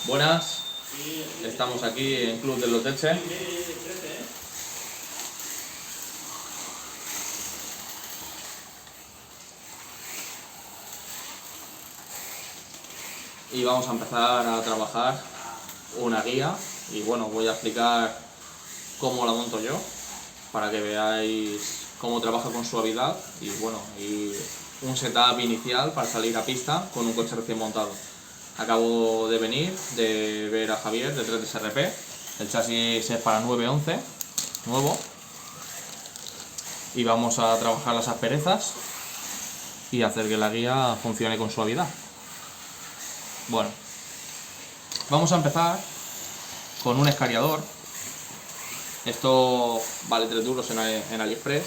Buenas, estamos aquí en Club del Loteche. Y vamos a empezar a trabajar una guía y bueno, voy a explicar cómo la monto yo para que veáis cómo trabaja con suavidad y bueno, y un setup inicial para salir a pista con un coche recién montado. Acabo de venir de ver a Javier de 3DSRP, el chasis es para 911, nuevo, y vamos a trabajar las asperezas y hacer que la guía funcione con suavidad. Bueno, vamos a empezar con un escariador. Esto vale 3 duros en AliExpress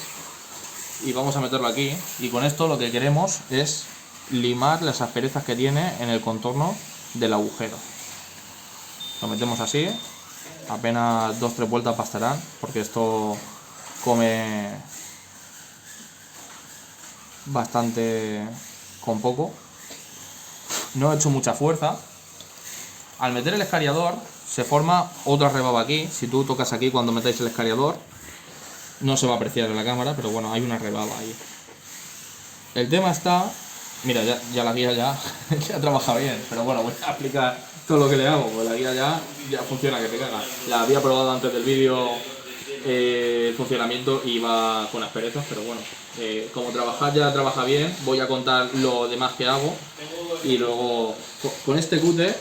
y vamos a meterlo aquí, y con esto lo que queremos es limar las asperezas que tiene en el contorno del agujero. Lo metemos así, apenas 2-3 vueltas bastarán porque esto come bastante con poco. No he hecho mucha fuerza. Al meter el escariador se forma otra rebaba aquí. Si tú tocas aquí cuando metáis el escariador no se va a apreciar en la cámara, pero bueno, hay una rebaba ahí. El tema está... Mira, ya la guía ya trabaja bien, pero bueno, voy a explicar todo lo que le hago, pues la guía ya funciona que te cagas. La había probado antes del vídeo el funcionamiento y va con asperezas, pero bueno, como trabajar ya trabaja bien, voy a contar lo demás que hago y luego con este cúter,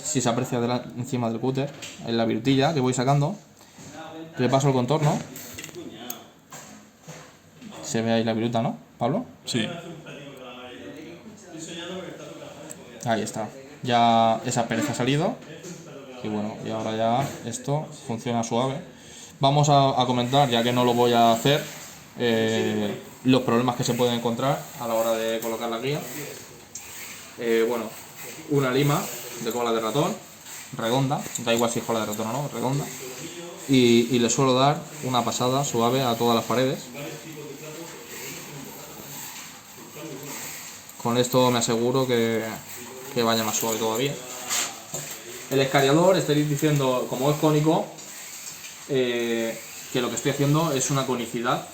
si se aprecia encima del cúter, en la virutilla que voy sacando, le paso el contorno. Se ve ahí la viruta, ¿no, Pablo? Sí. Ahí está, ya esa pereza ha salido y bueno, y ahora ya esto funciona suave. Vamos a comentar, ya que no lo voy a hacer, los problemas que se pueden encontrar a la hora de colocar la guía. Bueno, una lima de cola de ratón, redonda, da igual si es cola de ratón o no, redonda, y le suelo dar una pasada suave a todas las paredes. Con esto me aseguro que vaya más suave todavía. El escariador, estaréis diciendo, como es cónico, que lo que estoy haciendo es una conicidad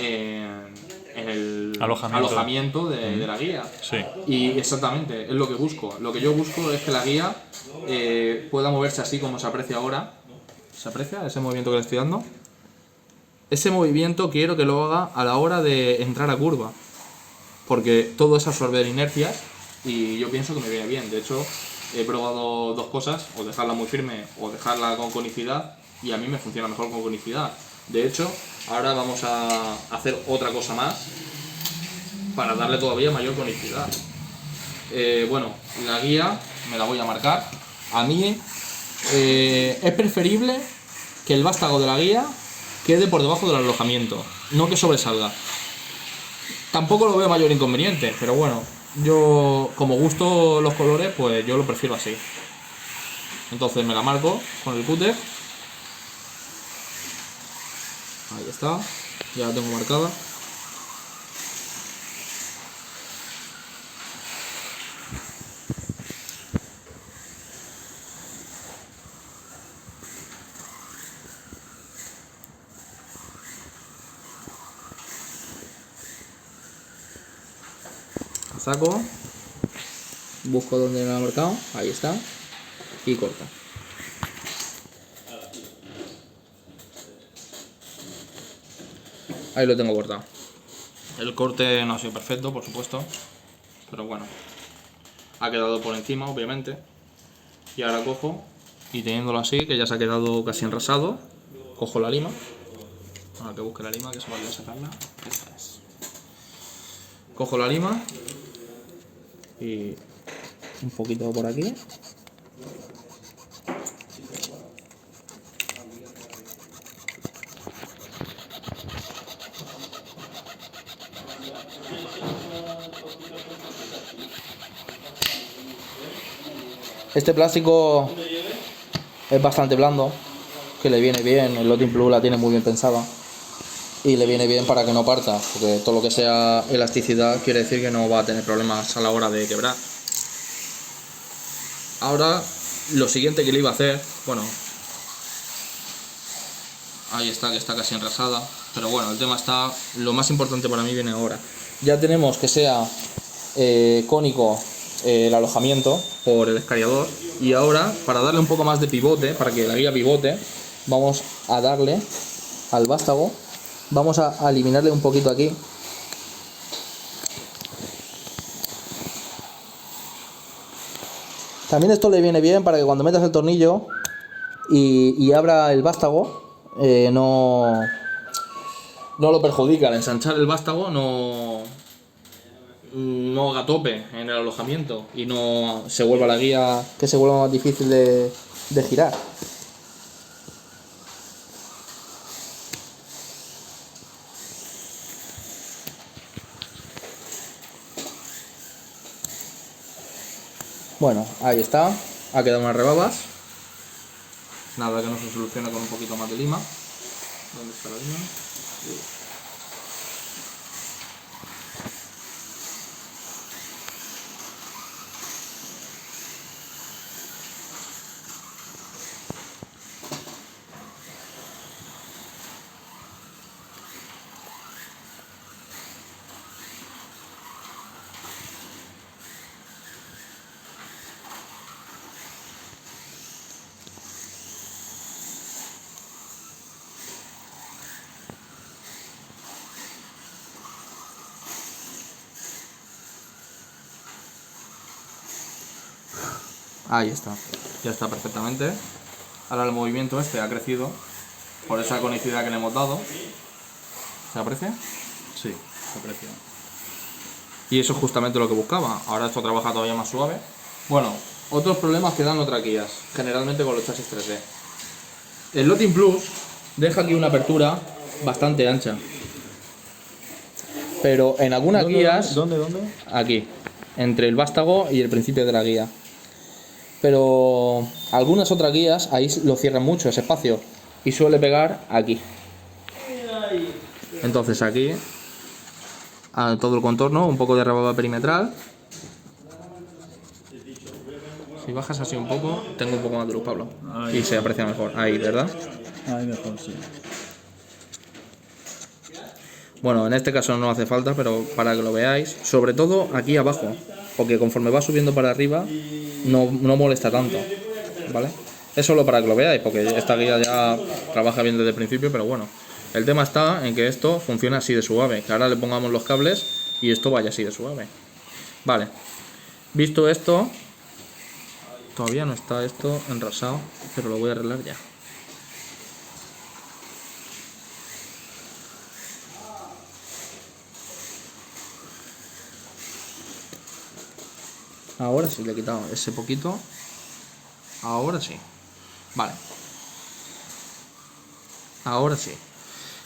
en el alojamiento de la guía. Sí. Y exactamente, es lo que busco. Lo que yo busco es que la guía pueda moverse así como se aprecia ahora. ¿Se aprecia ese movimiento que le estoy dando? Ese movimiento quiero que lo haga a la hora de entrar a curva, porque todo es absorber inercias y yo pienso que me viene bien. De hecho, he probado dos cosas, o dejarla muy firme o dejarla con conicidad, y a mí me funciona mejor con conicidad. De hecho, ahora vamos a hacer otra cosa más para darle todavía mayor conicidad. Bueno, la guía me la voy a marcar. A mí es preferible que el vástago de la guía quede por debajo del alojamiento, no que sobresalga. Tampoco lo veo mayor inconveniente, pero bueno, yo como gusto los colores, pues yo lo prefiero así. Entonces me la marco con el cúter. Ahí está, ya la tengo marcada. Saco, busco donde me lo ha marcado, ahí está, y corta. Ahí lo tengo cortado. El corte no ha sido perfecto, por supuesto, pero bueno, ha quedado por encima, obviamente. Y ahora cojo, y teniéndolo así, que ya se ha quedado casi enrasado, cojo la lima. Ahora que busque la lima, que se vaya a sacarla. Esta es. Cojo la lima y un poquito por aquí. Este plástico es bastante blando, que le viene bien, el Lotin Plus la tiene muy bien pensada y le viene bien para que no parta, porque todo lo que sea elasticidad quiere decir que no va a tener problemas a la hora de quebrar. Ahora, lo siguiente que le iba a hacer, bueno, ahí está, que está casi enrasada, pero bueno, el tema está, lo más importante para mí viene ahora. Ya tenemos que sea cónico el alojamiento por el escariador, y ahora, para darle un poco más de pivote, para que la guía pivote, vamos a darle al vástago, vamos a eliminarle un poquito aquí. También esto le viene bien para que cuando metas el tornillo y abra el vástago, no lo perjudica. Al ensanchar el vástago no haga tope en el alojamiento y no se vuelva la guía, que se vuelva más difícil de girar. Bueno, ahí está, ha quedado unas rebabas. Nada que no se solucione con un poquito más de lima. ¿Dónde está la lima? Ahí está, ya está perfectamente. Ahora el movimiento este ha crecido por esa conicidad que le hemos dado. ¿Se aprecia? Sí, se aprecia. Y eso es justamente lo que buscaba. Ahora esto trabaja todavía más suave. Bueno, otros problemas que dan los traquillas, generalmente con los chasis 3D. El Lotin Plus deja aquí una apertura bastante ancha. Pero en algunas guías... ¿Dónde? Aquí, entre el vástago y el principio de la guía. Pero algunas otras guías ahí lo cierran mucho ese espacio y suele pegar aquí. Entonces aquí, a todo el contorno, un poco de rebaba perimetral. Si bajas así un poco, tengo un poco más de luz, Pablo. Ahí. Y se aprecia mejor. Ahí, ¿verdad? Ahí mejor, sí. Bueno, en este caso no hace falta, pero para que lo veáis, sobre todo aquí abajo, porque conforme va subiendo para arriba no molesta tanto, ¿vale? Es solo para que lo veáis, porque esta guía ya trabaja bien desde el principio, pero bueno, el tema está en que esto funciona así de suave, que ahora le pongamos los cables y esto vaya así de suave. Vale, visto esto, todavía no está esto enrasado, pero lo voy a arreglar ya. Ahora sí le he quitado ese poquito. Ahora sí. Vale. Ahora sí.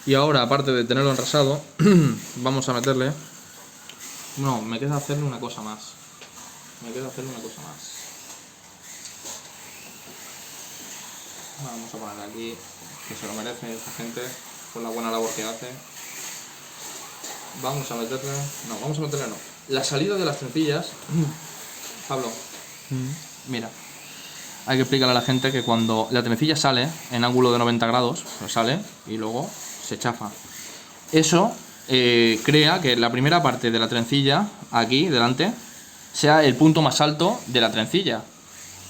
Y ahora, aparte de tenerlo enrasado, vamos a meterle... No, me queda hacerle una cosa más. Vamos a ponerle aquí, que se lo merece esta gente por la buena labor que hace. Vamos a meterle... No. La salida de las trencillas... Pablo, mira, hay que explicarle a la gente que cuando la trencilla sale en ángulo de 90 grados, pues sale y luego se chafa. Eso crea que la primera parte de la trencilla, aquí delante, sea el punto más alto de la trencilla.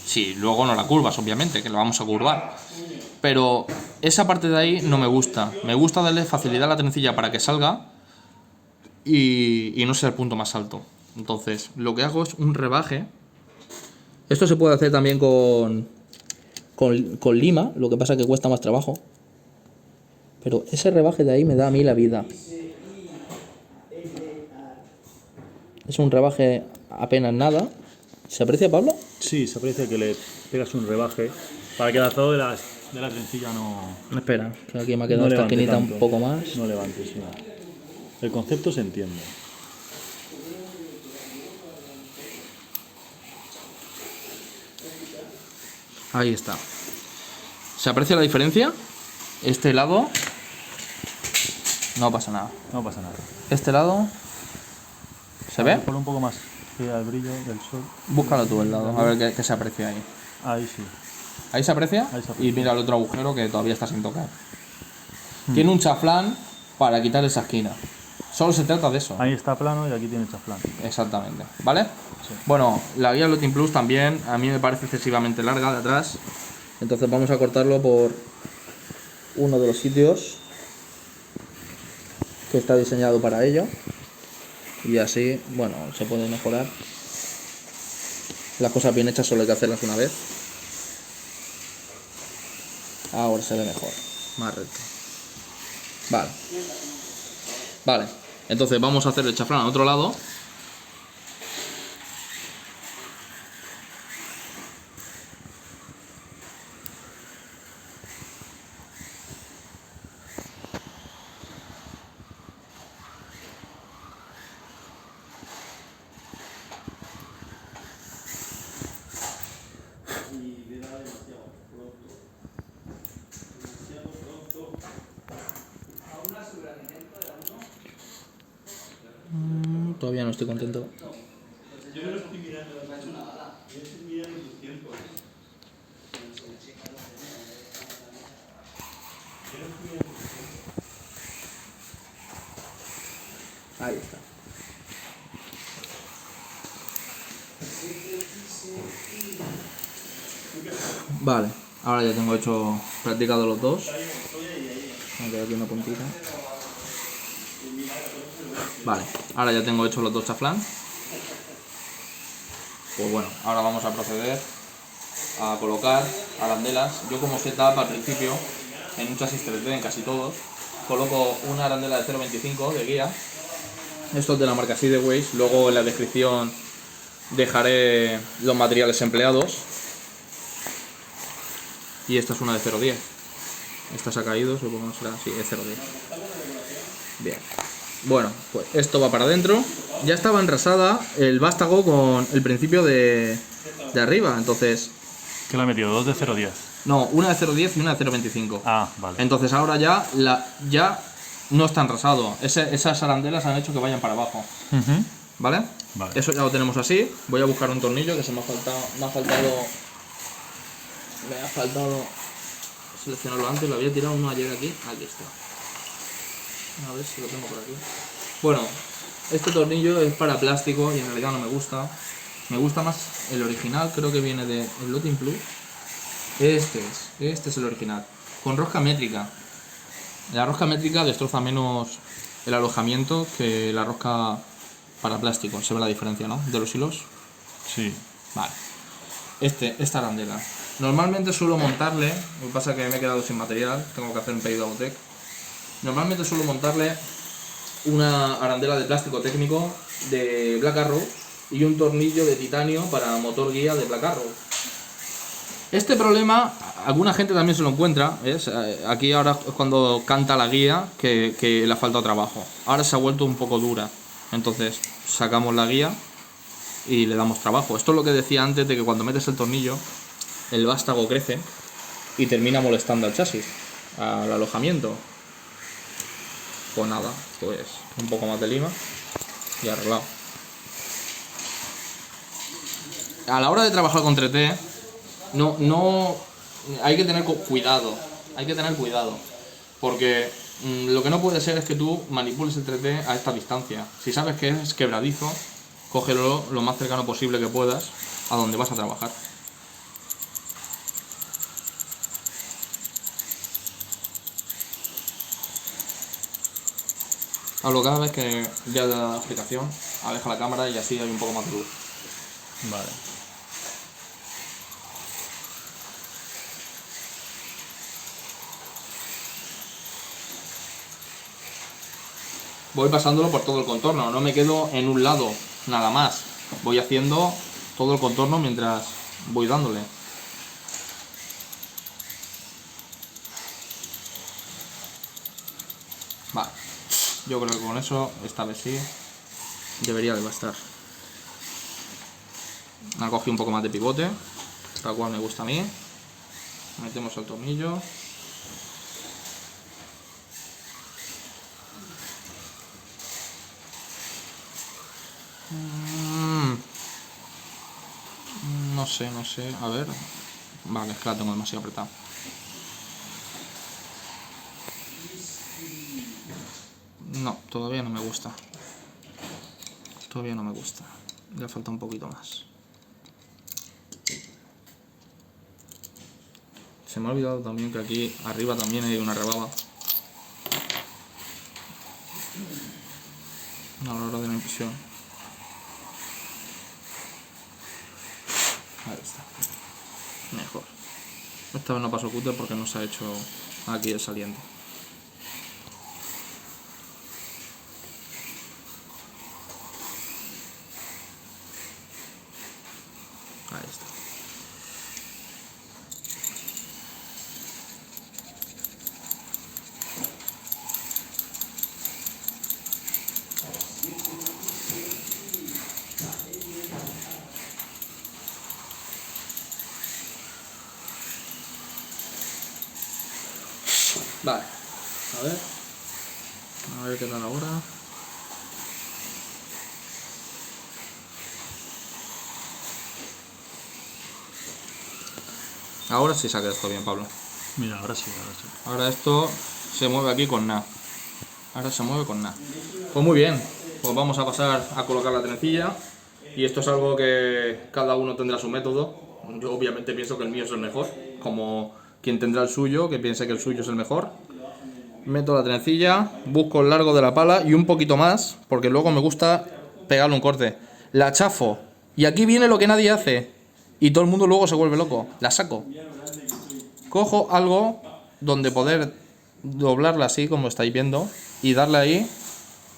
Sí, luego no la curvas, obviamente, que la vamos a curvar. Pero esa parte de ahí no me gusta. Me gusta darle facilidad a la trencilla para que salga y no sea el punto más alto. Entonces, lo que hago es un rebaje. Esto se puede hacer también con lima, lo que pasa es que cuesta más trabajo. Pero ese rebaje de ahí me da a mí la vida. Es un rebaje apenas nada. ¿Se aprecia, Pablo? Sí, se aprecia que le pegas un rebaje para que el alzado de la trencilla no... Espera, que aquí me ha quedado no esta levante esquinita tanto. un poco más. No levantes, no. El concepto se entiende. Ahí está. ¿Se aprecia la diferencia? Este lado no pasa nada. No pasa nada. Este lado ¿se ve? Ponlo un poco más. que al brillo del sol. Búscalo tú el lado, a ver qué se aprecia ahí. Ahí sí. ¿Ahí se aprecia? Ahí se aprecia. Y mira el otro agujero que todavía está sin tocar. Tiene un chaflán para quitar esa esquina. Solo se trata de eso. Ahí está plano y aquí tiene chaflán. Exactamente, ¿vale? Sí. Bueno, la guía Lotin Plus también a mí me parece excesivamente larga de atrás. Entonces vamos a cortarlo por uno de los sitios que está diseñado para ello. Y así, bueno, se puede mejorar. Las cosas bien hechas solo hay que hacerlas una vez. Ahora se ve mejor, más recto. Vale. Vale, entonces vamos a hacer el chaflán al otro lado. Todavía no estoy contento. Yo me lo estoy mirando, no ha hecho nada. Yo estoy mirando tus tiempos. Ahí está. Vale, ahora ya tengo hecho practicado los dos. Me queda aquí una puntita. Vale, ahora ya tengo hecho los dos chaflán. Pues bueno, ahora vamos a proceder a colocar arandelas. Yo como setup al principio, en un chasis 3D, en casi todos, coloco una arandela de 0.25 de guía. Esto es de la marca Sideways. Luego en la descripción dejaré los materiales empleados. Y esta es una de 0.10. Esta se ha caído, supongo que será así, es 0.10. Bien. Bueno, pues esto va para adentro. Ya estaba enrasada el vástago con el principio de arriba, entonces... ¿Qué le ha metido? ¿Dos de 0,10? No, una de 0.10 y una de 0.25. Ah, vale. Entonces ahora ya no está enrasado. Esas arandelas han hecho que vayan para abajo. ¿Vale? Vale. Eso ya lo tenemos así. Voy a buscar un tornillo que me ha faltado seleccionarlo antes. Lo había tirado uno ayer aquí. Aquí está. A ver si lo tengo por aquí. Bueno, este tornillo es para plástico y en realidad no me gusta. Me gusta más el original, creo que viene del Lotin Plus. Este es el original. Con rosca métrica. La rosca métrica destroza menos el alojamiento que la rosca para plástico. Se ve la diferencia, ¿no? De los hilos. Sí. Vale. Esta arandela. Normalmente suelo montarle, lo que pasa es que me he quedado sin material, tengo que hacer un pedido a Botec. Normalmente suelo montarle una arandela de plástico técnico de Black Arrow y un tornillo de titanio para motor guía de Black Arrow. Este problema, alguna gente también se lo encuentra, ¿ves? Aquí ahora es cuando canta la guía que le ha faltado trabajo. Ahora se ha vuelto un poco dura, entonces sacamos la guía y le damos trabajo. Esto es lo que decía antes de que cuando metes el tornillo, el vástago crece y termina molestando al chasis, al alojamiento. Pues nada, pues un poco más de lima y arreglado. A la hora de trabajar con 3D, no hay que tener cuidado, porque lo que no puede ser es que tú manipules el 3D a esta distancia. Si sabes que es quebradizo, cógelo lo más cercano posible que puedas a donde vas a trabajar. Hablo cada vez que ya de la explicación, aleja la cámara y así hay un poco más de luz. Vale. Voy pasándolo por todo el contorno, no me quedo en un lado, nada más. Voy haciendo todo el contorno mientras voy dándole. Vale, yo creo que con eso, esta vez sí, debería de bastar. Me cogí un poco más de pivote, tal cual me gusta a mí. Metemos el tornillo. no sé, a ver. Vale, es que la tengo demasiado apretada. No, todavía no me gusta. Todavía no me gusta. Le falta un poquito más. Se me ha olvidado también que aquí arriba también hay una rebaba. A la hora de la impresión. Ahí está. Mejor. Esta vez no paso cúter porque no se ha hecho aquí el saliente. Ahí está. Vale, a ver qué tal ahora. Ahora sí se ha quedado esto bien, Pablo. Mira, ahora sí. Ahora esto se mueve aquí con nada. Ahora se mueve con nada. Pues muy bien, pues vamos a pasar a colocar la trencilla. Y esto es algo que cada uno tendrá su método. Yo obviamente pienso que el mío es el mejor, como quien tendrá el suyo, que piense que el suyo es el mejor. Meto la trencilla, busco el largo de la pala y un poquito más, porque luego me gusta pegarle un corte. La chafo, y aquí viene lo que nadie hace, y todo el mundo luego se vuelve loco. La saco. Cojo algo donde poder doblarla así, como estáis viendo, y darle ahí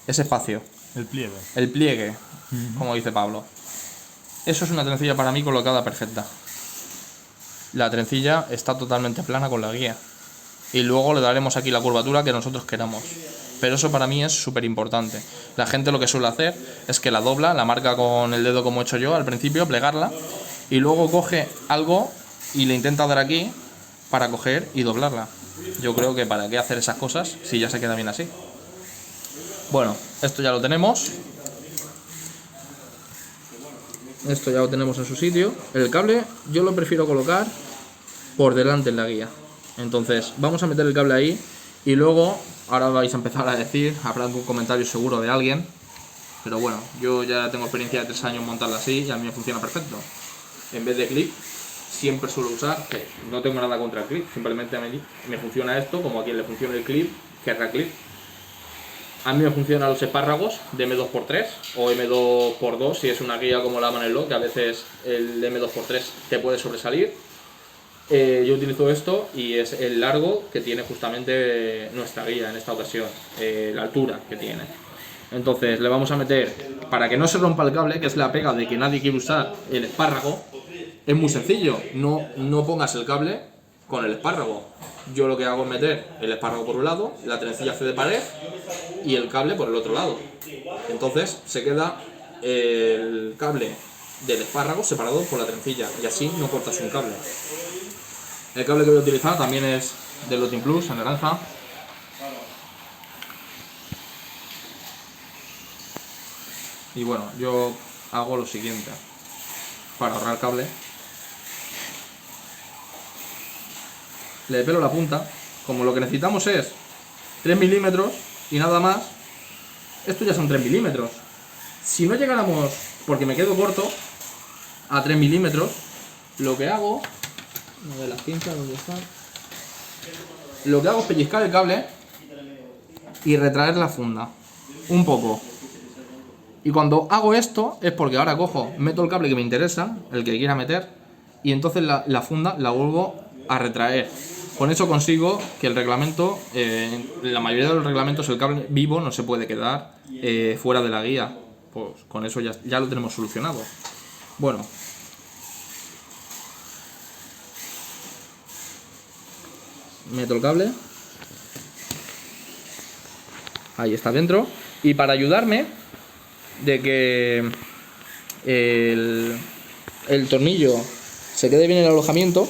ese espacio. El pliegue. El pliegue, como dice Pablo. Eso es una trencilla para mí colocada perfecta. La trencilla está totalmente plana con la guía. Y luego le daremos aquí la curvatura que nosotros queramos. Pero eso para mí es súper importante. La gente lo que suele hacer es que la dobla, la marca con el dedo como he hecho yo al principio, plegarla. Y luego coge algo y le intenta dar aquí para coger y doblarla. Yo creo que para qué hacer esas cosas si ya se queda bien así. Bueno, esto ya lo tenemos. Esto ya lo tenemos en su sitio. El cable yo lo prefiero colocar por delante en la guía. Entonces vamos a meter el cable ahí y luego, ahora vais a empezar a decir, habrá algún comentario seguro de alguien, pero bueno, yo ya tengo experiencia de 3 años montarla así y a mí me funciona perfecto. En vez de clip, siempre suelo usar, que no tengo nada contra el clip, simplemente me funciona esto, como a quien le funciona el clip, querrá clip. A mí me funcionan los espárragos de M2x3 o M2x2 si es una guía como la Manello, que a veces el M2x3 te puede sobresalir. Yo utilizo esto y es el largo que tiene justamente nuestra guía en esta ocasión, la altura que tiene. Entonces le vamos a meter, para que no se rompa el cable, que es la pega de que nadie quiere usar el espárrago, es muy sencillo, no pongas el cable con el espárrago. Yo lo que hago es meter el espárrago por un lado, la trencilla hace de pared y el cable por el otro lado. Entonces se queda el cable del espárrago separado por la trencilla y así no cortas un cable. El cable que voy a utilizar también es del Lotin Plus, en naranja. Y bueno, yo hago lo siguiente, para ahorrar cable. Le pelo la punta, como lo que necesitamos es 3 milímetros y nada más, esto ya son 3 milímetros. Si no llegáramos, porque me quedo corto, a 3 milímetros, lo que hago, a ver las pinzas, ¿dónde están? Lo que hago es pellizcar el cable y retraer la funda, un poco. Y cuando hago esto es porque ahora cojo, meto el cable que me interesa, el que quiera meter, y entonces la funda la vuelvo a retraer. Con eso consigo que el reglamento, en la mayoría de los reglamentos el cable vivo no se puede quedar fuera de la guía. Pues con eso ya lo tenemos solucionado. Bueno. Meto el cable. Ahí está dentro. Y para ayudarme de que el tornillo se quede bien en el alojamiento,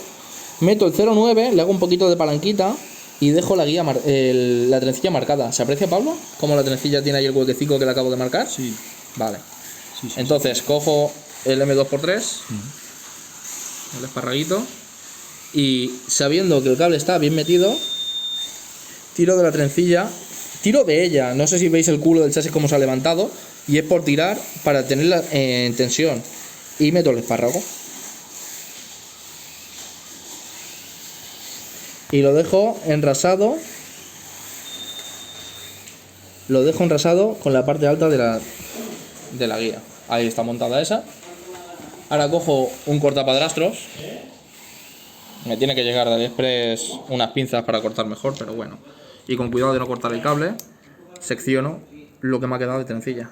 meto el 0,9, le hago un poquito de palanquita y dejo la guía la trencilla marcada. ¿Se aprecia, Pablo? ¿Cómo la trencilla tiene ahí el huequecito que le acabo de marcar? Sí. Vale. Sí, Entonces cojo el M2x3, el esparraguito. Y sabiendo que el cable está bien metido, tiro de la trencilla, tiro de ella. No sé si veis el culo del chasis como se ha levantado, y es por tirar para tenerla en tensión. Y meto el espárrago. Y lo dejo enrasado. Lo dejo enrasado con la parte alta de la guía. Ahí está montada esa. Ahora cojo un cortapadrastros. Me tiene que llegar de AliExpress unas pinzas para cortar mejor, pero bueno. Y con cuidado de no cortar el cable, secciono lo que me ha quedado de trencilla.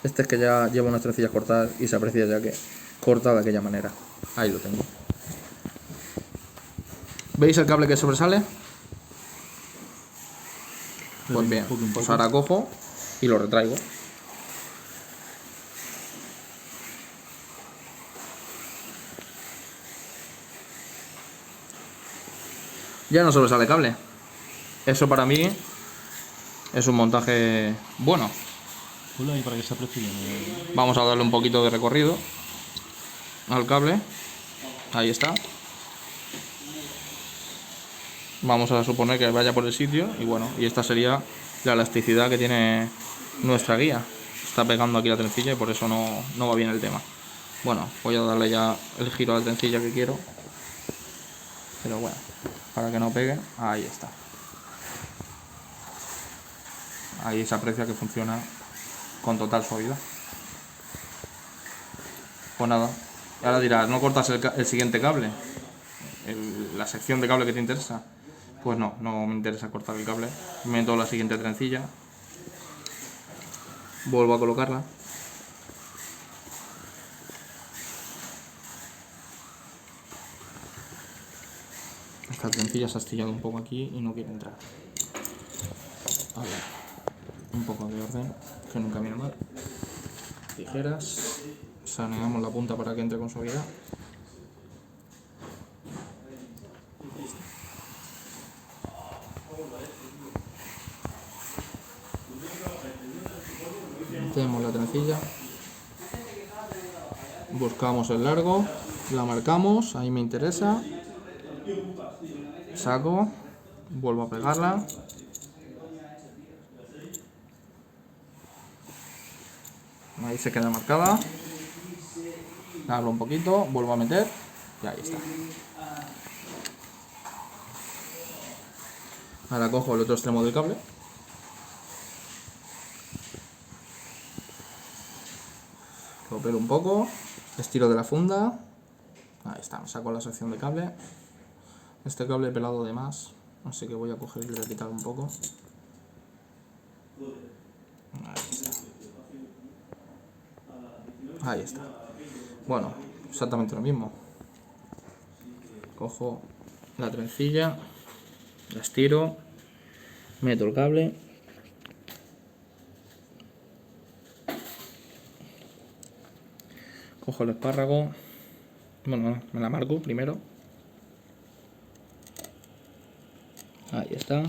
Este es que ya lleva unas trencillas cortadas y se aprecia ya que corta de aquella manera. Ahí lo tengo. ¿Veis el cable que sobresale? Pues bien, pues ahora cojo y lo retraigo. Ya no sobresale cable. Eso para mí es un montaje bueno. Ponlo ahí para que se aprecie bien. Vamos a darle un poquito de recorrido al cable. Ahí está. Vamos a suponer que vaya por el sitio y bueno, y esta sería la elasticidad que tiene nuestra guía. Está pegando aquí la trencilla y por eso no va bien el tema. Bueno, voy a darle ya el giro a la trencilla que quiero. Pero bueno, para que no pegue, ahí está. Ahí se aprecia que funciona con total suavidad. Pues nada, ahora dirás, ¿no cortas el siguiente cable? La sección de cable que te interesa. Pues no me interesa cortar el cable. Meto la siguiente trencilla. Vuelvo a colocarla. Esta trencilla se ha astillado un poco aquí y no quiere entrar. A ver, un poco de orden, que nunca viene mal. Tijeras. Saneamos la punta para que entre con suavidad. Metemos la trencilla. Buscamos el largo. La marcamos, ahí me interesa. Saco. Vuelvo a pegarla. Ahí se queda marcada. Abro un poquito, vuelvo a meter y ahí está. Ahora cojo el otro extremo del cable. Lo pelo un poco, estiro de la funda. Ahí está, me saco la sección de cable. Este cable he pelado de más, así que voy a coger y le voy a quitar un poco. Ahí está. Ahí está. Bueno, exactamente lo mismo. Cojo la trencilla, la estiro, meto el cable. Cojo el espárrago. Bueno, me la marco primero. Ahí está.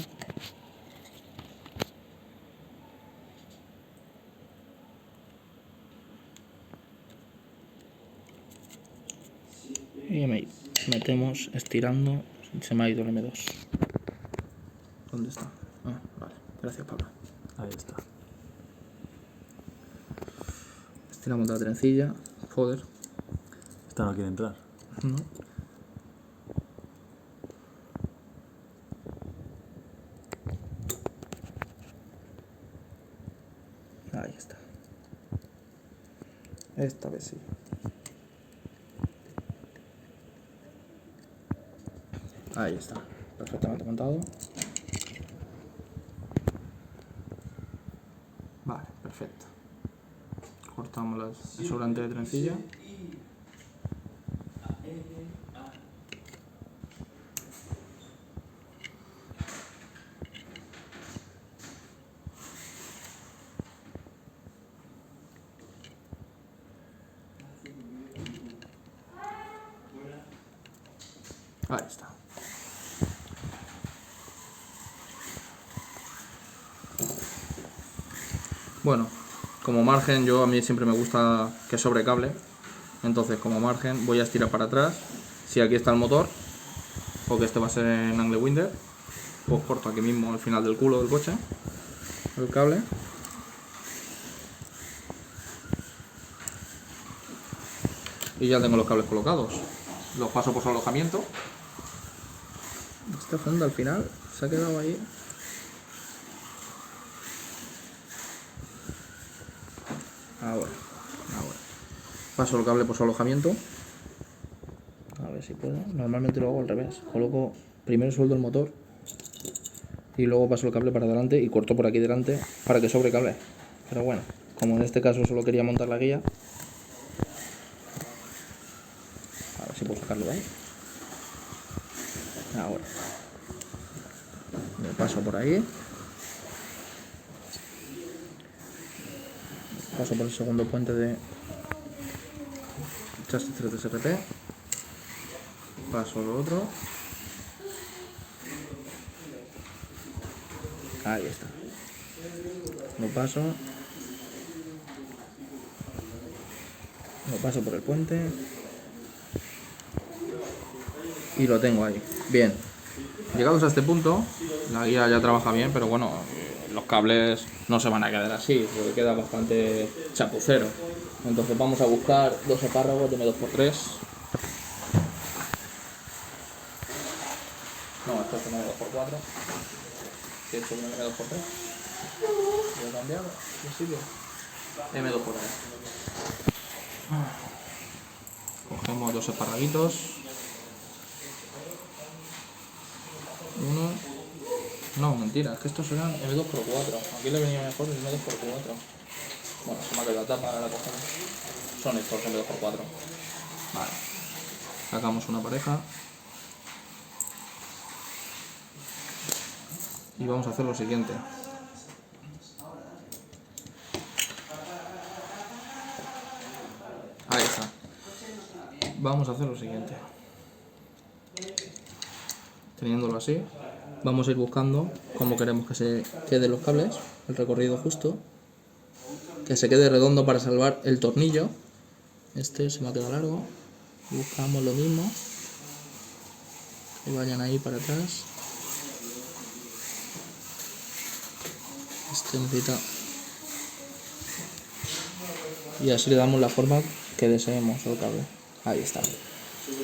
Y metemos estirando. Se me ha ido el M2. ¿Dónde está? Ah, vale. Gracias, Pablo. Ahí está. Estiramos la trencilla. Joder. Esta no quiere entrar. No. Ahí está. Esta vez sí. Ahí está. Perfectamente montado. Vale, perfecto. Cortamos el sobrante de trencilla. Ahí está. Bueno, como margen, a mí siempre me gusta que sobre cable. Entonces, como margen, voy a estirar para atrás. Si aquí está el motor, porque este va a ser en angle winder, pues corto aquí mismo al final del culo del coche el cable. Y ya tengo los cables colocados. Los paso por su alojamiento. Esta funda al final se ha quedado ahí. Ahora. Paso el cable por su alojamiento. A ver si puedo. Normalmente lo hago al revés. Coloco, primero sueldo el motor y luego paso el cable para adelante y corto por aquí delante para que sobre cable. Pero bueno, como en este caso solo quería montar la guía, a ver si puedo sacarlo de ahí. Ahora. Me paso por ahí. Paso por el segundo puente de chasis 3 SRP. Paso lo otro. Ahí está. Lo paso. Lo paso por el puente. Y lo tengo ahí. Bien. Llegados a este punto, la guía ya trabaja bien, pero bueno, los cables no se van a quedar así, porque queda bastante chapucero. Entonces vamos a buscar dos espárragos de M2x3. No, esto es un M2x4. ¿Qué he hecho un M2x3? ¿Lo he cambiado? ¿Qué sirve? M2x3. Cogemos dos esparraguitos. Uno. No, mentira, es que estos serán M2x4. Aquí le venía mejor el M2x4. Bueno, se me ha quedado la tapa, ahora la cogemos. Son estos M2x4. Vale. Sacamos una pareja. Y vamos a hacer lo siguiente. Ahí está. Vamos a hacer lo siguiente. Teniéndolo así, vamos a ir buscando cómo queremos que se queden los cables, el recorrido justo, que se quede redondo para salvar el tornillo. Este se me ha quedado largo. Buscamos lo mismo, que vayan ahí para atrás. Este necesita, y así le damos la forma que deseemos al cable. Ahí está.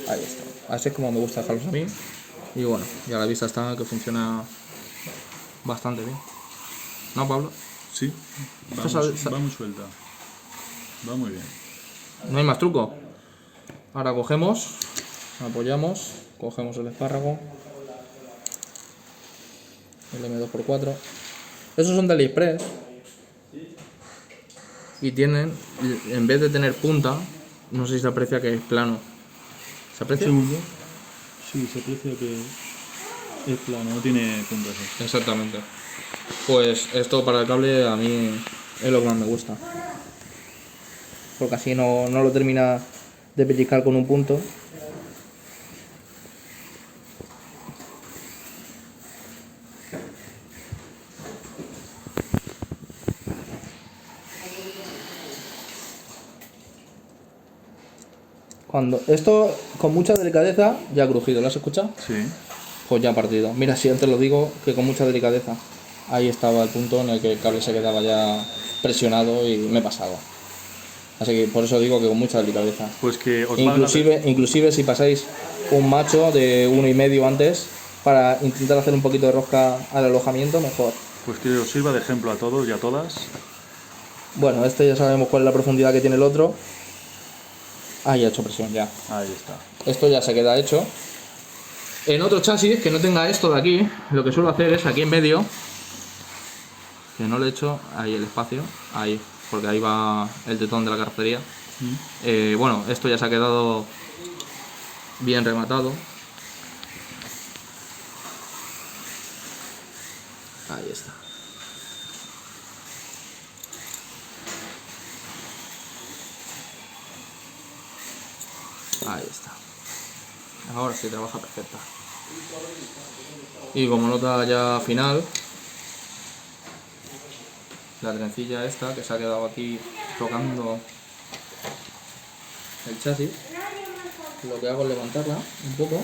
Ahí está. Así es como me gusta dejarlos a mí. Y bueno, ya a la vista está que funciona bastante bien. ¿No, Pablo? Sí, va muy suelta. Va muy bien. No hay más truco. Ahora cogemos, apoyamos, cogemos el espárrago, el M2x4. Esos son de AliExpress. Y tienen, en vez de tener punta, no sé si se aprecia que es plano. ¿Se aprecia? Segundo. Sí, se aprecia que es plano, no tiene puntas. Exactamente. Pues esto para el cable a mí es lo que más me gusta. Porque así no lo termina de pellizcar con un punto. Cuando esto con mucha delicadeza ya ha crujido, ¿lo has escuchado? Sí. Pues ya ha partido. Mira, si antes lo digo que con mucha delicadeza. Ahí estaba el punto en el que el cable se quedaba ya presionado y me he pasado. Así que por eso digo que con mucha delicadeza. Pues que os Inclusive si pasáis un macho de 1,5 antes para intentar hacer un poquito de rosca al alojamiento, mejor. Pues que os sirva de ejemplo a todos y a todas. Bueno, este ya sabemos cuál es la profundidad que tiene el otro. Ahí ha hecho presión ya. Ahí está. Esto ya se queda hecho. En otro chasis que no tenga esto de aquí, lo que suelo hacer es aquí en medio, que no le he hecho ahí el espacio, ahí, porque ahí va el tetón de la carrocería. Bueno, esto ya se ha quedado bien rematado. Ahí está. Ahí está. Ahora sí trabaja perfecta. Y como nota ya final, la trencilla esta que se ha quedado aquí tocando el chasis. Lo que hago es levantarla un poco,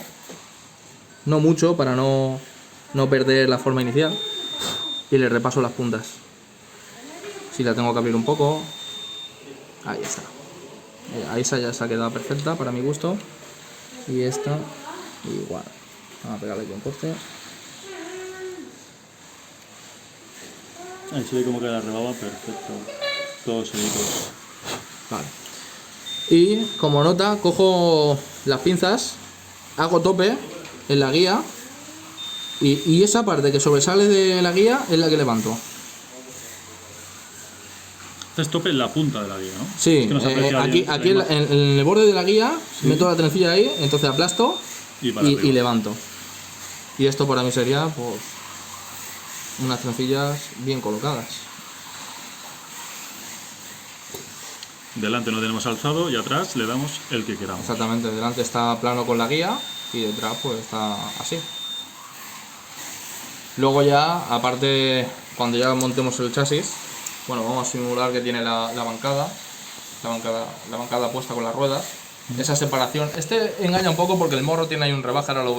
no mucho para no perder la forma inicial, y le repaso las puntas. Si la tengo que abrir un poco, ahí está. Ahí esa ya se ha quedado perfecta para mi gusto, y esta igual. Vamos a pegarle aquí un corte. Ahí se ve como que la rebaba perfecto. Todo seguido. Vale. Y como nota, cojo las pinzas, hago tope en la guía y esa parte que sobresale de la guía es la que levanto. Haces tope en la punta de la guía, ¿no? Sí, Es que no se aprecia aquí, bien aquí la imagen. en el borde de la guía meto la trencilla ahí, entonces aplasto Y para y arriba. levanto. Y esto para mí sería pues unas trencillas bien colocadas. Delante no tenemos alzado y atrás le damos el que queramos. Exactamente, delante está plano con la guía y detrás pues está así. Luego ya, aparte, cuando ya montemos el chasis, bueno, vamos a simular que tiene la bancada puesta con las ruedas. Esa separación, engaña un poco porque el morro tiene ahí un rebaje, ahora lo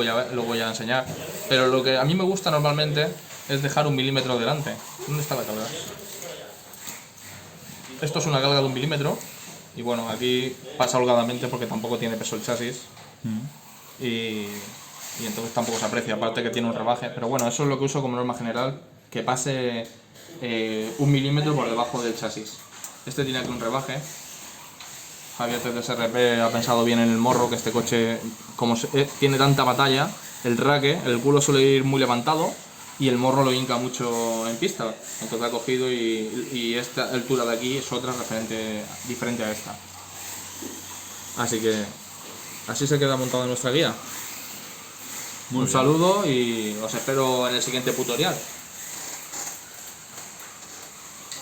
voy a enseñar. Pero lo que a mí me gusta normalmente es dejar 1 milímetro delante. ¿Dónde está la carga? Esto es una carga de 1 milímetro y bueno, aquí pasa holgadamente porque tampoco tiene peso el chasis y entonces tampoco se aprecia, aparte que tiene un rebaje, pero bueno, eso es lo que uso como norma general, que pase 1 milímetro por debajo del chasis. Este tiene aquí un rebaje. Javier de SRP ha pensado bien en el morro, que este coche, como tiene tanta batalla, el raque, el culo suele ir muy levantado y el morro lo hinca mucho en pista. Entonces ha cogido y esta altura de aquí es otra diferente a esta. Así que así se queda montado en nuestra guía. Muy Un bien. saludo y os espero en el siguiente tutorial.